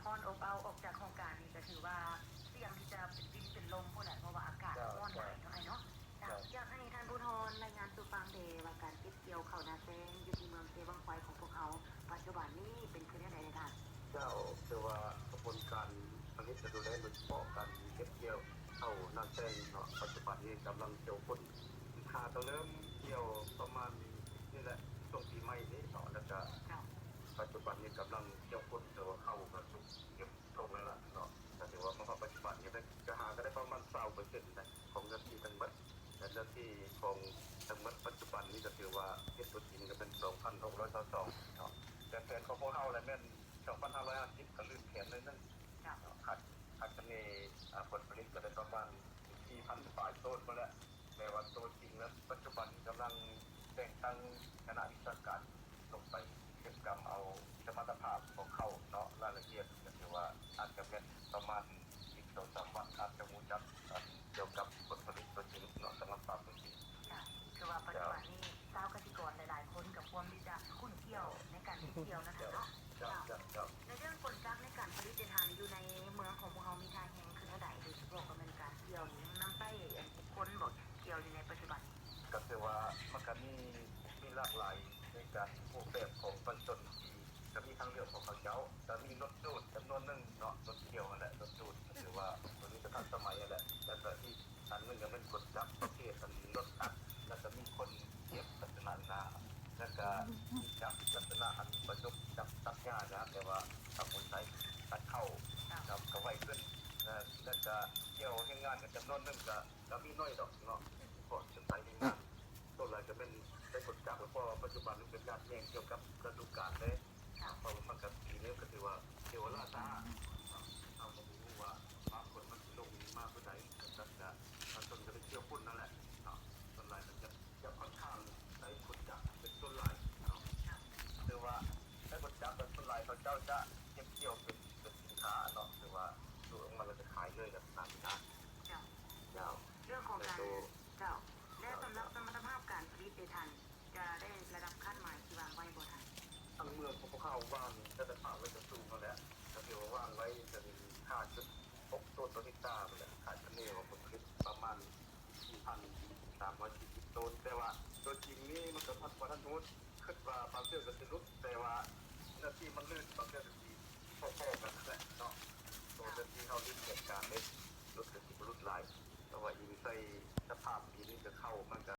ฮ้อนอบเอาออกจากโครงการนี้ก็ถือว่าเสี่ยงที่จะเป็นดินเป็นลมพวกนั้นเพราะว่าอากาศร้อนหลายเนาะไอ้เนาะอยากให้ท่านผู้ทรรายงานสู่ฟังเดว่าการเก็บเกี่ยวข้าวนาแซงอยู่ที่เมืองเซบังไฟของพวกเขาปัจจุบันนี้เป็นขึ้นได้ในทางเจ้าคือว่ากระบวนการผลิตจะดูแลโดยเฉพาะการเก็บเกี่ยวข้าวนาแซงเนาะปัจจุบันนี้กำลังเกี่ยวคนถ้าจะเริ่มเกี่ยวประมาณนี่แหละช่วงปีใหม่นี้เนาะแล้วก็ปัจจุบันนี้กำลังเกี่ยวคนแต่ว่าเข้ากระสุกเก็บตรงแล้วล่ะเนาะแต่ถือว่าเมื่อปัจจุบันนี้จะหาก็ได้ประมาณ20%นะของเงินที่ทั้งหมดแต่เงินที่ของทั้งหมดปัจจุบันนี้ก็ถือว่าเก็บตัวจริงก็เป็น2,622เนาะแต่แผนของพวกเราแหละแม่น2,550ก็ลื่นแขนเลยนั่นขัดกันในผลผลิตก็ได้ประมาณ4,000 ฝ่ายต้นมาแล้วแต่ว่าตัวจริงแล้วปัจจุบันกำลังแต่งตั้งคณะวิชาการลงไปเก็บกรรมเอาสมรรถภาพของเขาเนาะรายละเอียดก็คือว่าอาจจะเป็นประมาณอีก2-3 วันอาจจะมูจับเกี่ยวกับผลผลิตตัวจริงเนาะสำหรับปรับตัวจริงคือว่าปัจจุบันนี้ชาวเกษตรกรหลายๆคนกับความที่จะคุ้นเกี่ยวในการเกี่ยวนะคะเนาะในเรื่องกลจักในการผลิตเดินทางอยู่ในเมืองของพวกเรามีทางแห่งคือเท่าไหร่โดยเฉพาะกับการเกี่ยวนี้น้ำใต้คนบอกเกี่ยวอยู่ในปัจจุบันก็คือว่ามันก็มีหลากหลายในการรูปแบบของผลผลิตที่จะมีทางเลือกของเขาเจ้าจะมีรถจูดจำนวนหนึ่งเนาะรถเกี่ยวนั่นแหละรถจูดหรือว่าตัวนี้จะทันสมัยนั่นแหละแล้วก็ที่อันนึงก็เป็นกดจับประเภทอันรถอัดแล้วก็มีคนเก็บลักษณะนาแล้วก็มีจับลักษณะอันประยุกต์จับตัดหญ้านะแต่ว่าทำผลใช้ตัดเข้ากับกระไวขึ้นแล้วก็เกี่ยวให้งานกับจำนวนหนึ่งก็มีน้อยดอกเนาะก่อนจะใช้ในงานตัวอะไรจะเป็นได้กดจับเพราะปัจจุบันนี้เป็นการแย่งเกี่ยวกับกระดูกการเลยเพราะมันกับปีนี้ก็ถือว่าเกี่ยวล่าช้าเอามาดูว่าบางคนมันลงมากกว่าไหนก็จะมันต้นจะเป็นเกี่ยวพุ่นนั่นแหละต้นลายมันจะค่อนข้างใช้กดจับเป็นต้นลายหรือว่าใช้กดจับเป็นต้นลายเขาเจ้าจะเก็บเกี่ยวเป็นสินค้าเนาะหรือว่าดูออกมาเราจะขายเลยกับตามนะเรื่องของการและสำหรับสมรรถภาพการผลิตในทันจะได้ระดับขั้นหมายที่วางไว้บนทันทั้งเมืองของพวกเขาว่างจะได้ผ่านไว้จะสูงเขาแล้วจะเดียวว่างไว้จะมีค่าชุด6 ต้นที่ตาไปเลยขายเฉลี่ยผลผลิตประมาณ4,340 ต้นแต่ว่าตัวจริงนี่มันก็พัฒนาโน้ตขึ้นว่าบางเรื่องก็จะลุกแต่ว่าหน้าที่มันลื่นบางเรื่องก็ดีพอๆกันแหละเนาะตัวเรื่องที่เขาลื่นเหตุการณ์เล็กรถก็จะรุดลายแต่ว่ายิงใส่สภาพปีนี้จะเข้ามันก็